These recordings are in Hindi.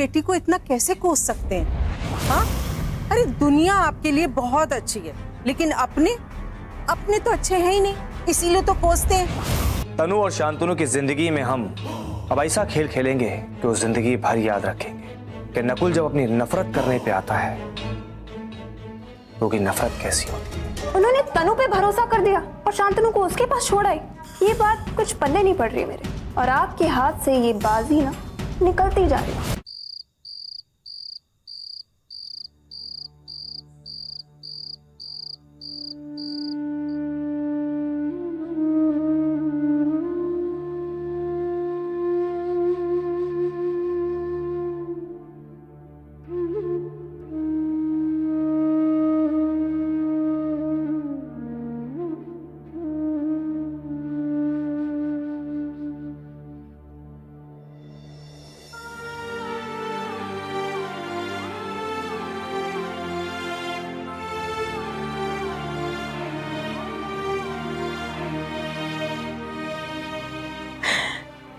बेटी को इतना कैसे कोस सकते हैं? हाँ, अरे दुनिया आपके लिए बहुत अच्छी है, लेकिन अपने तो अच्छे हैं ही नहीं, इसीलिए तो कोसते हैं। तनु और शांतनु की जिंदगी में हम अब ऐसा खेल खेलेंगे कि वो जिंदगी भर याद रखेंगे कि नकुल जब अपनी नफरत करने पे आता है तो उसकी नफरत कैसी होती है। उन्होंने तनु पे भरोसा कर दिया और शांतनु को उसके पास छोड़ आई। ये बात कुछ पल्ले नहीं पड़ रही मेरे, और आपके हाथ से ये बाजी ना निकलती जा रही है।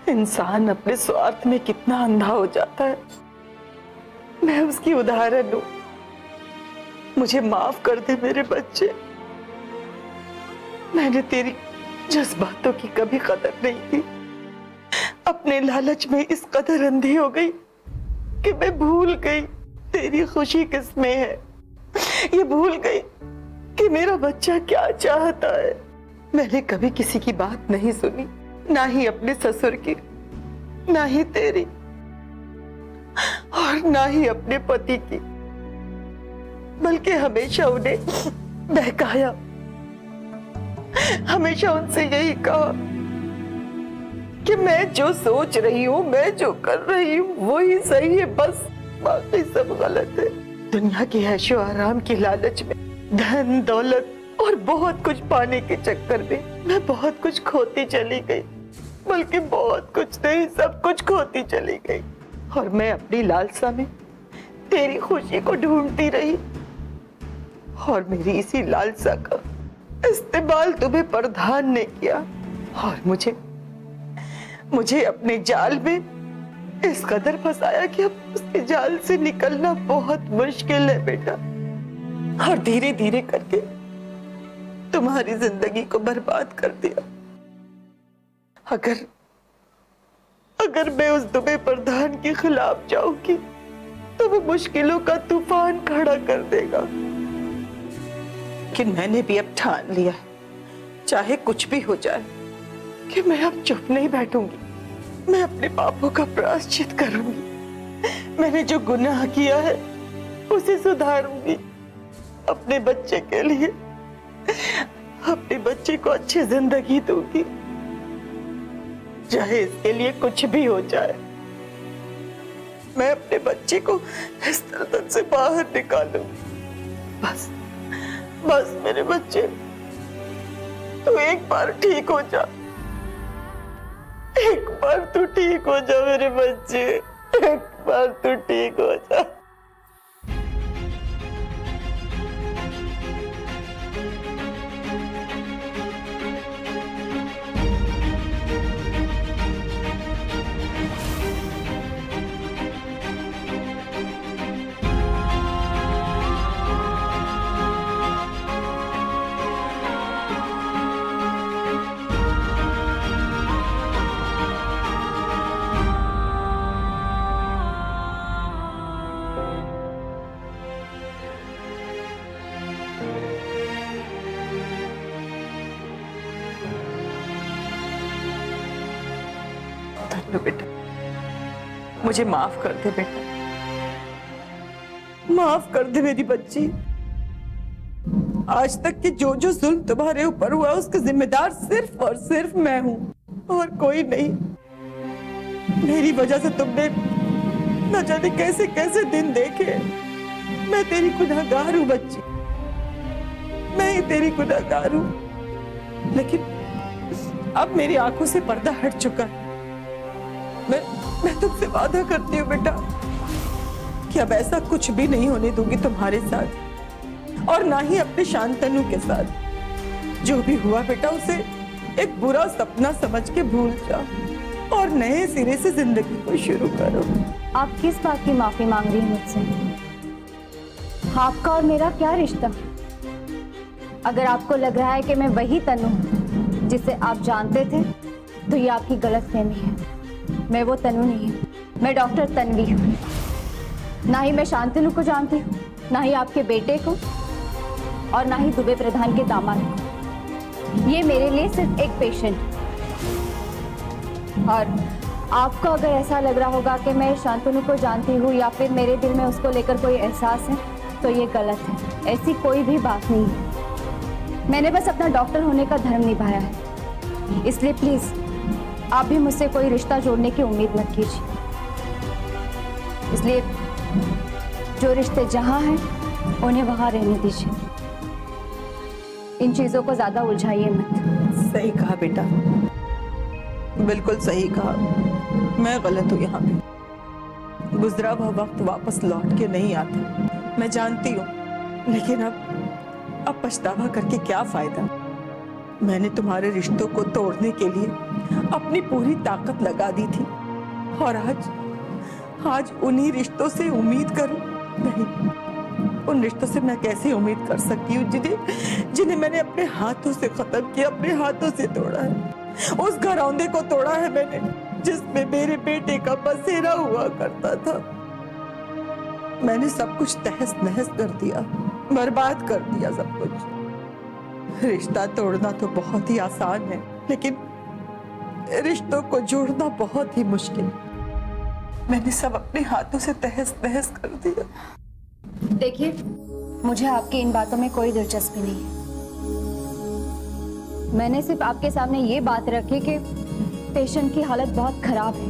इंसान अपने स्वार्थ में कितना अंधा हो जाता है, मैं उसकी उदाहरण हूं। मुझे माफ कर दे मेरे बच्चे। मैंने तेरी जज्बातों की कभी कदर नहीं की। अपने लालच में इस कदर अंधी हो गई कि मैं भूल गई तेरी खुशी किसमें है। ये भूल गई कि मेरा बच्चा क्या चाहता है। मैंने कभी किसी की बात नहीं सुनी, ना ही अपने ससुर की, ना ही तेरी, और ना ही अपने पति की, बल्कि हमेशा उन्हें बहकाया। हमेशा उनसे यही कहा कि मैं जो सोच रही हूं, मैं जो कर रही हूं वो ही सही है, बस बाकी सब गलत है। दुनिया की ऐशो आराम की लालच में, धन दौलत और बहुत कुछ पाने के चक्कर में मैं बहुत कुछ खोती चली गई, बल्कि बहुत कुछ नहीं, सब कुछ खोती चली गई। और मैं अपनी लालसा में तेरी खुशी को ढूंढती रही, और मेरी इसी लालसा का इस्तेमाल तुम्हें प्रधान ने किया, और मुझे अपने जाल में इस कदर फंसाया कि अब उसके जाल से निकलना बहुत मुश्किल है बेटा। और धीरे धीरे करके तुम्हारी जिंदगी को बर्बाद कर दिया। अगर मैं उस दुबे प्रधान के खिलाफ जाऊंगी तो वो मुश्किलों का तूफान खड़ा कर देगा। कि मैंने भी अब ठान लिया है, चाहे कुछ भी हो जाए, कि मैं अब चुप नहीं बैठूंगी। मैं अपने पापों का प्रायश्चित करूंगी। मैंने जो गुनाह किया है उसे सुधारूंगी अपने बच्चे के लिए। अपने बच्चे को अच्छी जिंदगी दूंगी, चाहे इसके लिए कुछ भी हो जाए। मैं अपने बच्चे को इस दलदल से बाहर निकालूंगी। बस मेरे बच्चे, तू एक बार ठीक हो जा। एक बार तू ठीक हो जा मेरे बच्चे, एक बार तू ठीक हो जा। बेटा, मुझे माफ कर दे बेटा, माफ कर दे मेरी बच्ची। आज तक के जो जो जुल्म तुम्हारे ऊपर हुआ उसका जिम्मेदार सिर्फ और सिर्फ मैं हूं, और कोई नहीं। मेरी वजह से तुमने न जाने कैसे कैसे दिन देखे। मैं तेरी गुनहगार हूं बच्ची, मैं ही तेरी गुनहगार हूं। लेकिन अब मेरी आंखों से पर्दा हट चुका है। मैं तुमसे वादा करती हूँ बेटा कि अब ऐसा कुछ भी नहीं होने दूंगी तुम्हारे साथ, और ना ही अपने शांतनु के साथ। जो भी हुआ बेटा उसे एक बुरा सपना समझ के भूल जा। और नए सिरे से जिंदगी को शुरू करो। आप किस बात की माफी मांग रही हैं मुझसे? आपका और मेरा क्या रिश्ता? अगर आपको लग रहा है कि मैं वही तनु हूं जिसे आप जानते थे, तो ये आपकी गलतफहमी है। मैं वो तनु नहीं हूँ, मैं डॉक्टर तन्वी हूँ। ना ही मैं शांतनु को जानती हूँ, ना ही आपके बेटे को, और ना ही दुबे प्रधान के दामाद को। ये मेरे लिए सिर्फ एक पेशेंट। और आपको अगर ऐसा लग रहा होगा कि मैं शांतनु को जानती हूँ या फिर मेरे दिल में उसको लेकर कोई एहसास है, तो ये गलत है। ऐसी कोई भी बात नहीं है। मैंने बस अपना डॉक्टर होने का धर्म निभाया है। इसलिए प्लीज आप भी मुझसे कोई रिश्ता जोड़ने की उम्मीद मत कीजिए। इसलिए जो रिश्ते जहां हैं उन्हें वहां रहने दीजिए। इन चीजों को ज्यादा उलझाइए मत। सही कहा बेटा, बिल्कुल सही कहा। मैं गलत हूँ यहाँ पे। गुजरा हुआ वक्त वापस लौट के नहीं आता, मैं जानती हूँ। लेकिन अब पछतावा करके क्या फायदा? मैंने तुम्हारे रिश्तों को तोड़ने के लिए अपनी पूरी ताकत लगा दी थी, और आज उन्हीं रिश्तों से उम्मीद करूं? नहीं, उन रिश्तों से मैं कैसे उम्मीद कर सकती हूँ जिन्हें मैंने अपने हाथों से खत्म किया, अपने हाथों से तोड़ा है। उस घरौंदे को तोड़ा है मैंने जिसमें मेरे बेटे का बसेरा हुआ करता था। मैंने सब कुछ तहस नहस कर दिया, बर्बाद कर दिया सब कुछ। रिश्ता तोड़ना तो बहुत ही आसान है, लेकिन रिश्तों को जोड़ना बहुत ही मुश्किल। मैंने सब अपने हाथों से तहस नहस कर दिया। देखिए, मुझे आपकी इन बातों में कोई दिलचस्पी नहीं है। मैंने सिर्फ आपके सामने ये बात रखी कि पेशेंट की हालत बहुत खराब है।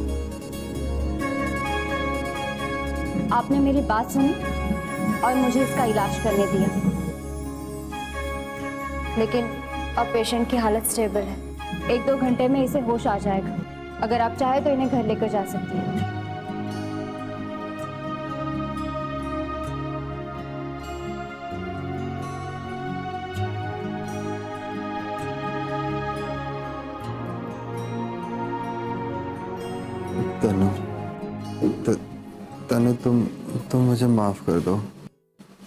आपने मेरी बात सुनी और मुझे इसका इलाज करने दिया। लेकिन अब पेशेंट की हालत स्टेबल है। 1-2 घंटे में इसे होश आ जाएगा। अगर आप चाहे तो इन्हें घर लेकर जा सकती हैं। तनु, तुम मुझे माफ कर दो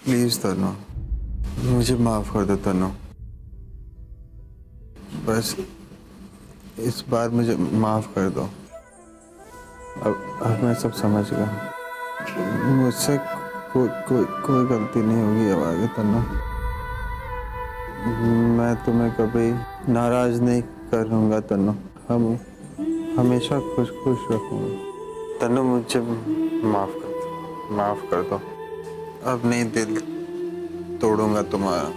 प्लीज। तनु, मुझे माफ कर दो तनु। बस इस बार मुझे माफ कर दो। अब मैं सब समझ गया। मुझसे कोई गलती नहीं होगी अब आगे। तनु, मैं तुम्हें कभी नाराज नहीं करूंगा। तनु, हम हमेशा खुश रखूंगा। तनु, मुझे माफ कर दो। अब नहीं दिल तोड़ूंगा तुम्हारा।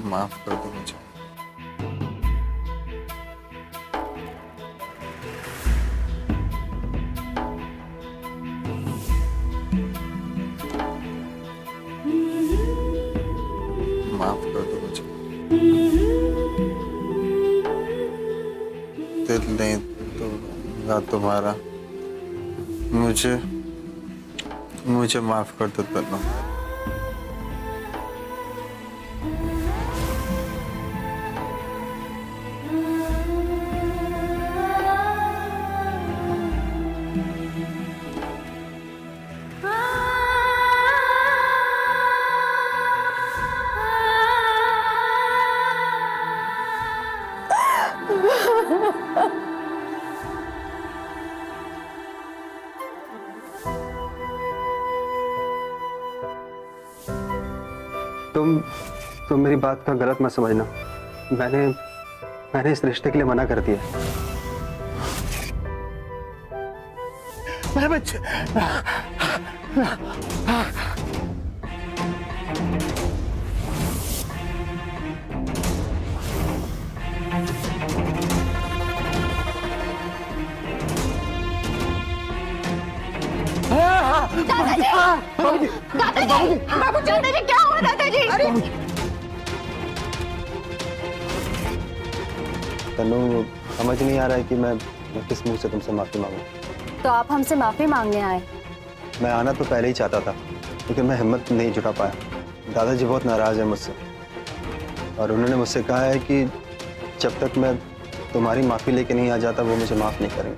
माफ कर दो मुझे। माफ कर दो मुझे। दिल नहीं तोड़ूंगा तुम्हारा। मुझे माफ कर दो तनु। तुम मेरी बात का गलत मत समझना। मैंने इस रिश्ते के लिए मना कर दिया। मेरे बच्चे, दादाजी, क्या हुआ दादाजी? तनु, समझ नहीं आ रहा है कि मैं किस मुंह से तुमसे माफी मांगू। तो आप हमसे माफी मांगने आए? मैं आना तो पहले ही चाहता था, लेकिन मैं हिम्मत नहीं जुटा पाया। दादाजी बहुत नाराज है मुझसे और उन्होंने मुझसे कहा है कि जब तक मैं तुम्हारी माफी लेके नहीं आ जाता वो मुझे माफ नहीं करेंगे।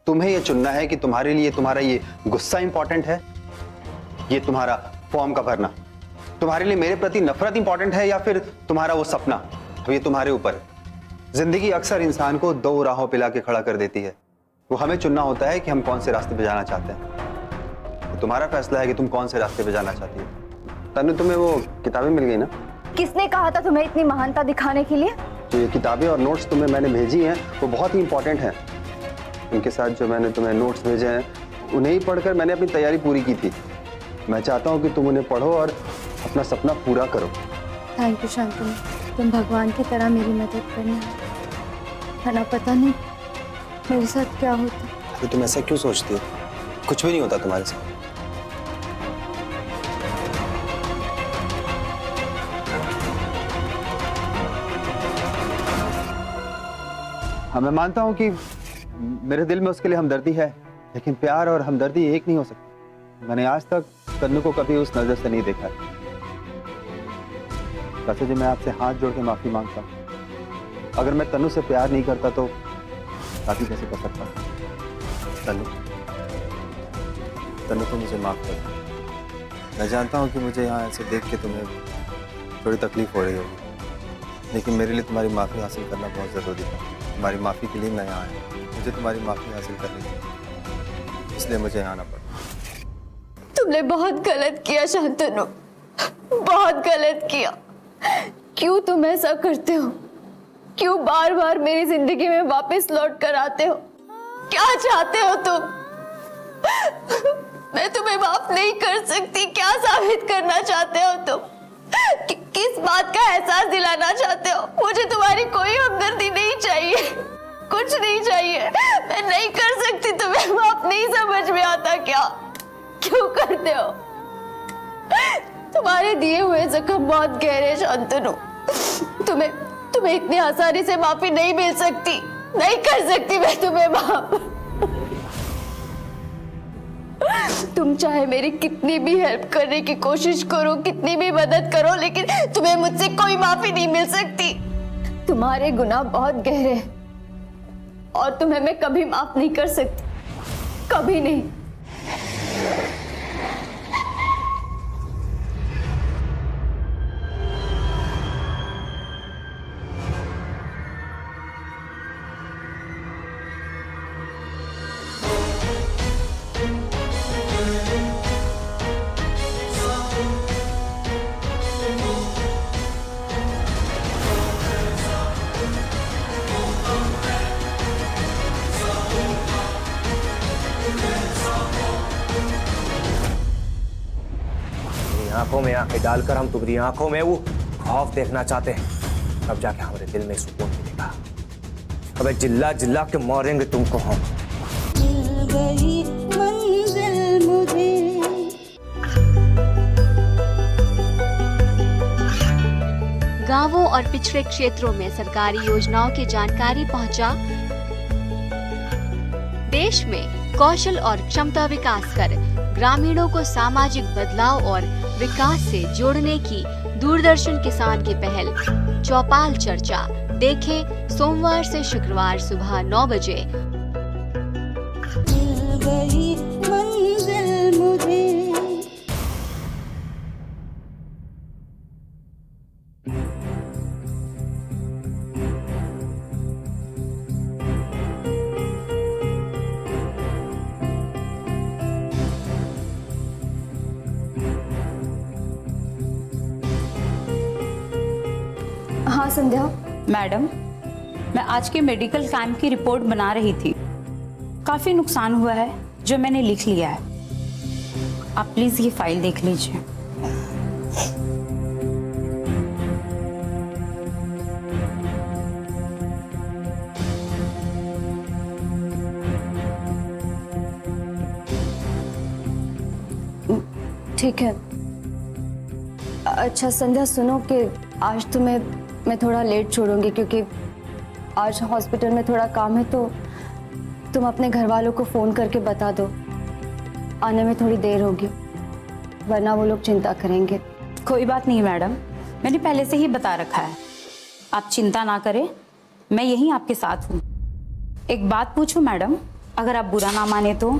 तुम्हें ये चुनना है कि तुम्हारे लिए तुम्हारा ये गुस्सा इंपॉर्टेंट है, ये तुम्हारा फॉर्म का भरना, तुम्हारे लिए मेरे प्रति नफरत इंपॉर्टेंट है, या फिर तुम्हारा वो सपना। तो ये तुम्हारे ऊपर है। जिंदगी अक्सर इंसान को दो राहों पे लाके खड़ा कर देती है। वो हमें चुनना होता है कि हम कौन से रास्ते पे जाना चाहते हैं। तो तुम्हारा फैसला है कि तुम कौन से रास्ते पे जाना चाहती हो। तनु, तुम्हें वो किताबें मिल गई ना? किसने कहा था तुम्हें इतनी महानता दिखाने के लिए? जो ये किताबें और नोट्स तुम्हें मैंने भेजी हैं वो बहुत ही इंपॉर्टेंट हैं। उनके साथ जो मैंने तुम्हें नोट्स भेजे हैं उन्हें ही पढ़कर मैंने अपनी तैयारी पूरी की थी। मैं चाहता हूँ कि तुम उन्हें पढ़ो और अपना सपना पूरा करो। थैंक यू शांतनु, तुम भगवान की तरह मेरी मदद करने आए। है ना, पता नहीं मेरे साथ क्या होता। तो तुम ऐसा क्यों सोचती हो? कुछ भी नहीं होता तुम्हारे साथ। हाँ, मैं मानता हूं कि मेरे दिल में उसके लिए हमदर्दी है, लेकिन प्यार और हमदर्दी एक नहीं हो सकती। मैंने आज तक तन्नू को कभी उस नजर से नहीं देखा है। वैसे जी, मैं आपसे हाथ जोड़ के माफी मांगता हूँ। अगर मैं तन्नू से प्यार नहीं करता तो शादी कैसे कर सकता? तन्नू, तन्नू तो मुझे माफ कर दो। मैं जानता हूँ कि मुझे यहाँ ऐसे देख के तुम्हें थोड़ी तकलीफ हो रही होगी, लेकिन मेरे लिए तुम्हारी माफी हासिल करना बहुत जरूरी था। तुम्हारी माफी के लिए मैं यहाँ आया। मुझे तुम्हारी माफी हासिल करनी थी, इसलिए मुझे यहाँ आना पड़ा। तुमने बहुत गलत किया शांतनु, बहुत गलत किया। क्यों तुम ऐसा करते हो? क्यों बार बार मेरी जिंदगी में वापस लौट कर आते हो? क्या चाहते हो तुम? मैं तुम्हें माफ नहीं कर सकती। क्या साबित करना चाहते हो तुम? किस बात का एहसास दिलाना चाहते हो? मुझे तुम्हारी कोई हमदर्दी नहीं चाहिए, कुछ नहीं चाहिए। मैं नहीं कर सकती तुम्हें माफ। नहीं समझ में आता क्या? क्यों करते हो? तुम्हारे दिए हुए जख्म बहुत गहरे शांतनु। तुम्हें इतनी आसानी से माफी नहीं मिल सकती। नहीं कर सकती मैं तुम्हें माफ। तुम चाहे मेरी कितनी भी हेल्प करने की कोशिश करो, कितनी भी मदद करो, लेकिन तुम्हें मुझसे कोई माफी नहीं मिल सकती। तुम्हारे गुनाह बहुत गहरे हैं और तुम्हें मैं कभी माफ नहीं कर सकती, कभी नहीं। आंखों में आंखें डालकर हम तुम्हारी आंखों में वो खौफ देखना चाहते हैं। तब जाके हमारे दिल में सुकून मिलेगा। अबे जिल्ला जिल्ला के मारेंगे तुमको हम। मिल गई मंजिल मुझे। गांवों और पिछड़े क्षेत्रों में सरकारी योजनाओं की जानकारी पहुंचा। देश में कौशल और क्षमता विकास कर ग्रामीणों को सामाजिक बदलाव और विकास से जोड़ने की दूरदर्शन किसान की पहल चौपाल चर्चा देखें सोमवार से शुक्रवार सुबह 9 बजे। मिल गई मंजिल मुझे। हाँ संध्या। मैडम, मैं आज के मेडिकल कैंप की रिपोर्ट बना रही थी। काफी नुकसान हुआ है जो मैंने लिख लिया है। आप प्लीज ये फाइल देख लीजिए। ठीक है। अच्छा संध्या, सुनो कि आज तुम्हें मैं थोड़ा लेट छोड़ूंगी क्योंकि आज हॉस्पिटल में थोड़ा काम है, तो तुम अपने घर वालों को फोन करके बता दो, आने में थोड़ी देर होगी, वरना वो लोग चिंता करेंगे। कोई बात नहीं मैडम, मैंने पहले से ही बता रखा है, आप चिंता ना करें, मैं यहीं आपके साथ हूँ। एक बात पूछूं मैडम, अगर आप बुरा ना माने तो?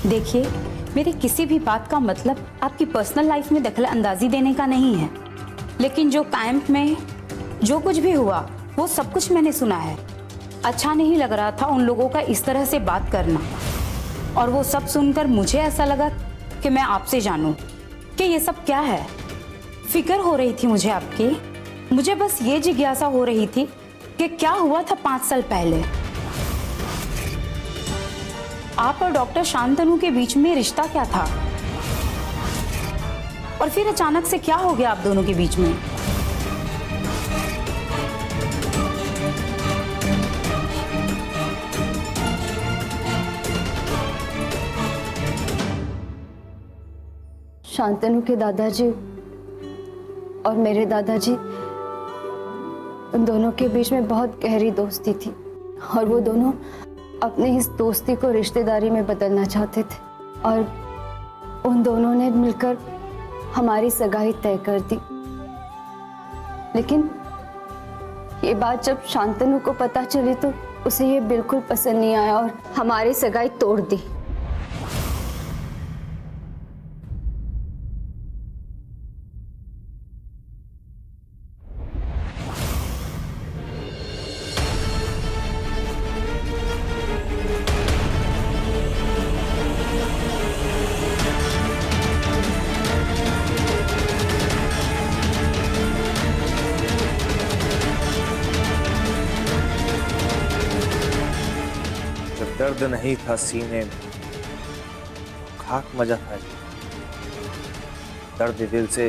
देखिए, मेरे किसी भी बात का मतलब आपकी पर्सनल लाइफ में दखल अंदाजी देने का नहीं है, लेकिन जो कैंप में जो कुछ भी हुआ वो सब कुछ मैंने सुना है। अच्छा नहीं लग रहा था उन लोगों का इस तरह से बात करना, और वो सब सुनकर मुझे ऐसा लगा कि मैं आपसे जानूं कि ये सब क्या है। फिक्र हो रही थी मुझे आपकी, मुझे बस ये जिज्ञासा हो रही थी कि क्या हुआ था 5 साल पहले। आप और डॉक्टर शांतनु के बीच में रिश्ता क्या था, और फिर अचानक से क्या हो गया आप दोनों के बीच में? शांतनु के दादाजी और मेरे दादाजी, उन दोनों के बीच में बहुत गहरी दोस्ती थी, और वो दोनों अपनी इस दोस्ती को रिश्तेदारी में बदलना चाहते थे, और उन दोनों ने मिलकर हमारी सगाई तय कर दी। लेकिन ये बात जब शांतनु को पता चली तो उसे ये बिल्कुल पसंद नहीं आया और हमारी सगाई तोड़ दी। दर्द नहीं था सीने में, खाक मजा था। दर्द दिल से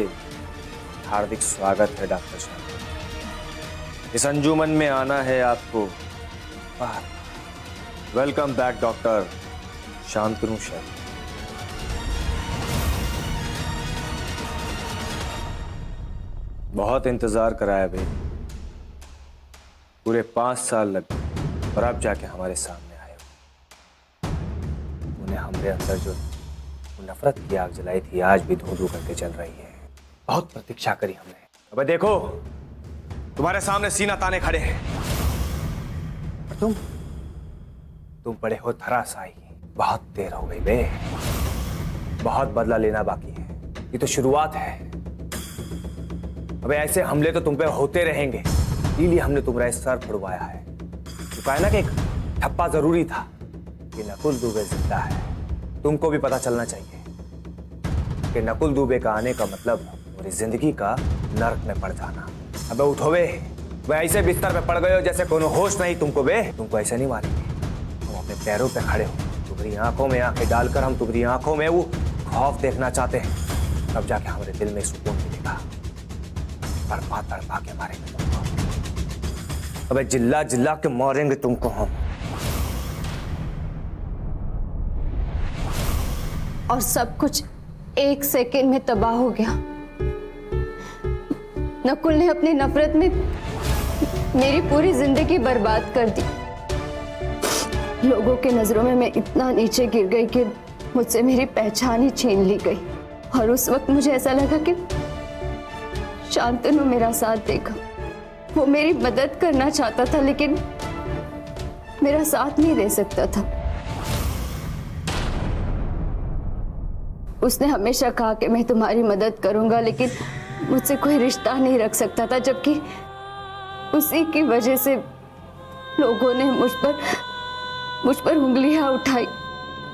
हार्दिक स्वागत है डॉक्टर शांतनु। इस अंजुमन में आना है आपको। Welcome back doctor Shantanu Sharma. बहुत इंतजार कराया भाई, पूरे 5 साल लग गए, और अब जाके हमारे सामने हमरे अंदर जो नफरत की आग जलाई थी आज भी धू धू करके चल रही है। बहुत प्रतीक्षा करी हमने। अबे देखो, तुम्हारे सामने सीना ताने खड़े हैं, और तुम बड़े हो धराशायी। बहुत देर हो गई बे, बहुत बदला लेना बाकी है, ये तो शुरुआत है। अबे ऐसे हमले तो तुम पे होते रहेंगे, इसीलिए हमने तुम्हारा सर फुड़वाया है। तो कहा ना कि एक ठप्पा जरूरी था कि नकुल दुबे जिंदा है। तुमको भी पता चलना चाहिए कि नकुल दुबे का आने का मतलब मेरी जिंदगी का नर्क में पड़ जाना। अबे उठो बे, वह ऐसे बिस्तर पे पड़ गए हो जैसे कोनो होश नहीं तुमको बे। तुमको ऐसे नहीं मारेंगे, तुम अपने पैरों पे खड़े हो। तुम्हारी आंखों में आंखें डालकर हम तुम्हारी आंखों में वो खौफ देखना चाहते हैं, तब जाके हमारे दिल में सुकून मिलेगा। तड़पा तड़पा के मारेंगे तुमको। अबे जिल्ला जिल्ला के मारेंगे तुमको हम। और सब कुछ 1 सेकेंड में तबाह हो गया। नकुल ने अपनी नफरत में मेरी पूरी जिंदगी बर्बाद कर दी। लोगों के नजरों में मैं इतना नीचे गिर गई कि मुझसे मेरी पहचान ही छीन ली गई। और उस वक्त मुझे ऐसा लगा कि शांतनु मेरा साथ देगा, वो मेरी मदद करना चाहता था, लेकिन मेरा साथ नहीं दे सकता था। उसने हमेशा कहा कि मैं तुम्हारी मदद करूंगा, लेकिन मुझसे कोई रिश्ता नहीं रख सकता था, जबकि उसी की वजह से लोगों ने मुझ पर उंगलियां उठाई,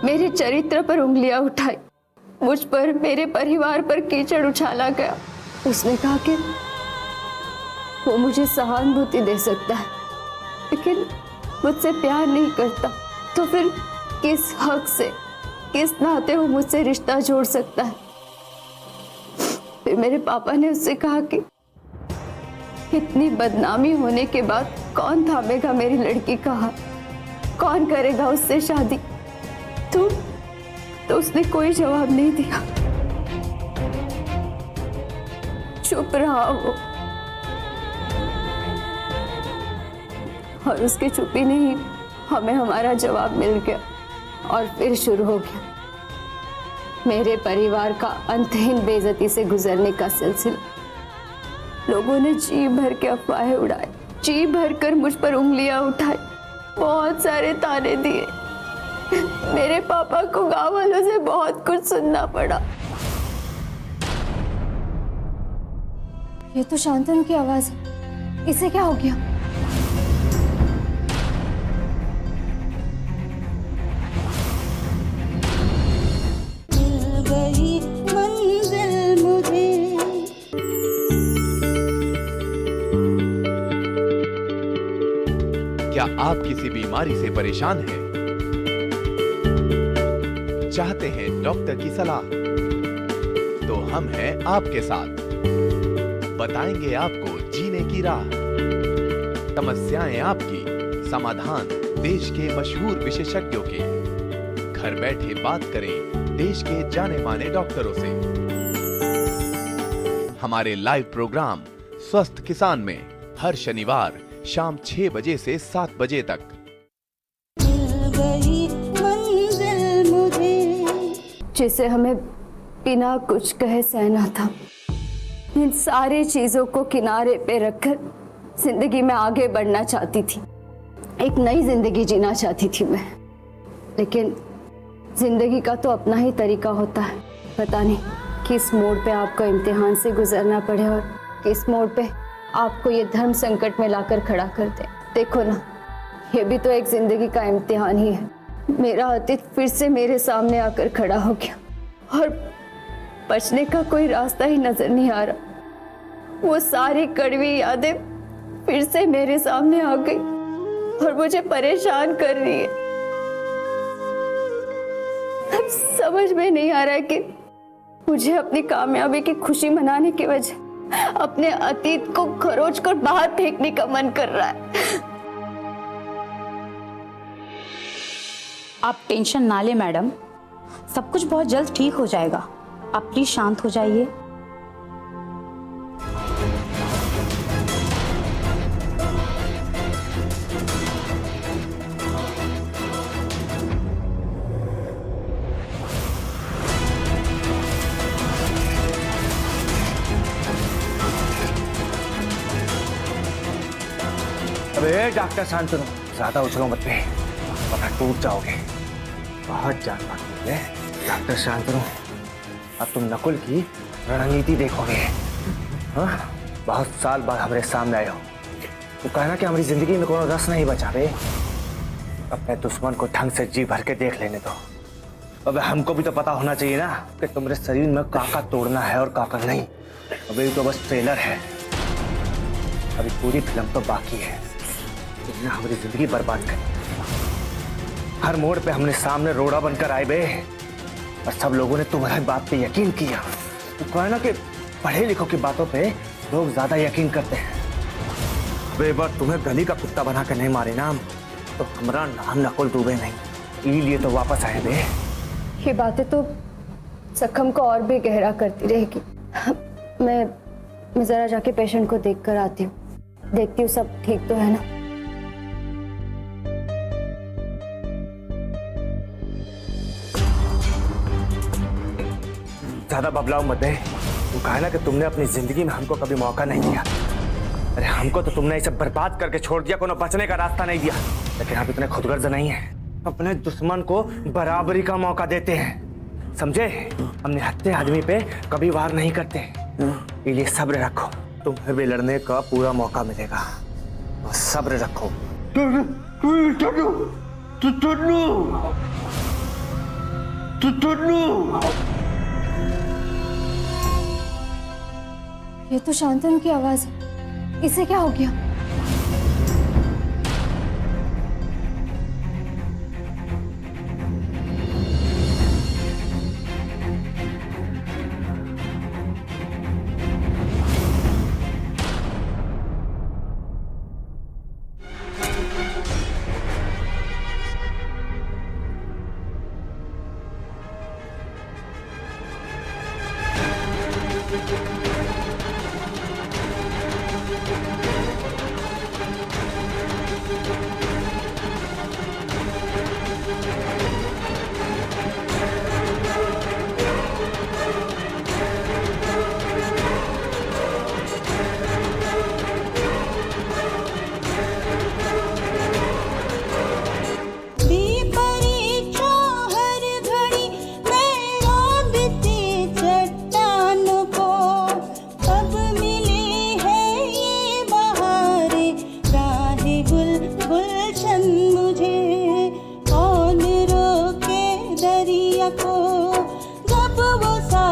मेरे चरित्र पर उंगलियां उठाई, मुझ पर, मेरे परिवार पर कीचड़ उछाला गया। उसने कहा कि वो मुझे सहानुभूति दे सकता है, लेकिन मुझसे प्यार नहीं करता, तो फिर किस हक से, किस नाते वो मुझसे रिश्ता जोड़ सकता है। फिर मेरे पापा ने उससे कहा कि इतनी बदनामी होने के बाद कौन थामेगा मेरी लड़की का हाथ, कौन करेगा उससे शादी? तो उसने कोई जवाब नहीं दिया, चुप रहा वो। और उसके चुप्पी ने ही हमें हमारा जवाब मिल गया और फिर शुरू हो गया मेरे परिवार का अंतहीन बेइज्जती से गुजरने का सिलसिला। लोगों ने जी भर के अफवाहें उड़ाए, जी भर कर मुझ पर उंगलियां उठाई, बहुत सारे ताने दिए। मेरे पापा को गांव वालों से बहुत कुछ सुनना पड़ा। ये तो शांतनु की आवाज है, इसे क्या हो गया? मिल गई मंजिल मुझे। क्या आप किसी बीमारी से परेशान हैं? चाहते हैं डॉक्टर की सलाह? तो हम हैं आपके साथ, बताएंगे आपको जीने की राह। समस्याएं आपकी, समाधान देश के मशहूर विशेषज्ञों के। घर बैठे बात करें देश के जाने माने डॉक्टरों से। हमारे लाइव प्रोग्राम स्वस्थ किसान में हर शनिवार शाम 6 बजे से 7 बजे तक। मिल गई मंजिल मुझे। जिसे हमें बिना कुछ कहे सहना था, इन सारी चीजों को किनारे पे रखकर जिंदगी में आगे बढ़ना चाहती थी, एक नई जिंदगी जीना चाहती थी मैं। लेकिन जिंदगी का तो अपना ही तरीका होता है। पता नहीं किस मोड़ पे आपको इम्तिहान से गुजरना पड़े और किस मोड़ पे आपको ये धर्म संकट में लाकर खड़ा कर दे। देखो ना, ये भी तो एक जिंदगी का इम्तिहान ही है। मेरा अतीत फिर से मेरे सामने आकर खड़ा हो गया और बचने का कोई रास्ता ही नजर नहीं आ रहा। वो सारी कड़वी यादें फिर से मेरे सामने आ गई और मुझे परेशान कर रही है। अब समझ में नहीं आ रहा है कि मुझे अपनी कामयाबी की खुशी मनाने की वजह अपने अतीत को खरोच कर बाहर फेंकने का मन कर रहा है। आप टेंशन ना ले मैडम, सब कुछ बहुत जल्द ठीक हो जाएगा। आप प्लीज शांत हो जाइए। अबे डॉक्टर शांतनु, ज्यादा उछलो मत बे, वरना टूट जाओगे। बहुत जान बाकी है डॉक्टर शांतनु। अब तुम नकुल की रणनीति देखोगे। हाँ, बहुत साल बाद हमारे सामने आए हो। तो कहना कि हमारी जिंदगी में कोनो रस नहीं बचा बे। अपने दुश्मन को ढंग से जी भर के देख लेने दो। अब हमको भी तो पता होना चाहिए ना कि तुम्हारे शरीर में काका तोड़ना है और काका नहीं। अभी तो बस ट्रेलर है, अभी पूरी फिल्म तो बाकी है। तुमने हमारी जिंदगी बर्बाद करी। हर मोड़ पे हमने सामने रोड़ा बनकर आए बे, और सब लोगों ने तुम्हारी बात पे यकीन किया। तो कहना कि पढ़े लिखों की बातों पे लोग ज्यादा यकीन करते हैं। वे बार तुम्हें गली का कुत्ता बना के नहीं मारे ना, तो हमारा नाम नकुल दुबे नहीं, इसलिए तो वापस आए बे। ये बातें तो जख्म को और भी गहरा करती रहेगी। मैं जरा जाके पेशेंट को देख कर आती हूँ, देखती हूँ सब ठीक तो है ना। ज्यादा बबलाओ मत दे। तू कहा ना कि तुमने अपनी जिंदगी में हमको कभी मौका नहीं दिया। अरे हमको तो तुमने इसे बर्बाद करके छोड़ दिया, कोनो बचने का रास्ता नहीं दिया। लेकिन आप इतने खुदगर्ज नहीं है, अपने दुश्मन को बराबरी का मौका देते हैं, समझे? हमने हत्या आदमी पे कभी वार नहीं करते, इसलिए सब्र रखो। तुम्हें भी लड़ने का पूरा मौका मिलेगा, बस सब्र रखो। ये तो शांतनु की आवाज है, इसे क्या हो गया? परीक्षा हर घड़ी मैं राबते चट्टान को, कब मिली है ये बहारे राहे गुलशन मुझे, कौन रोके दरिया को जब वो सा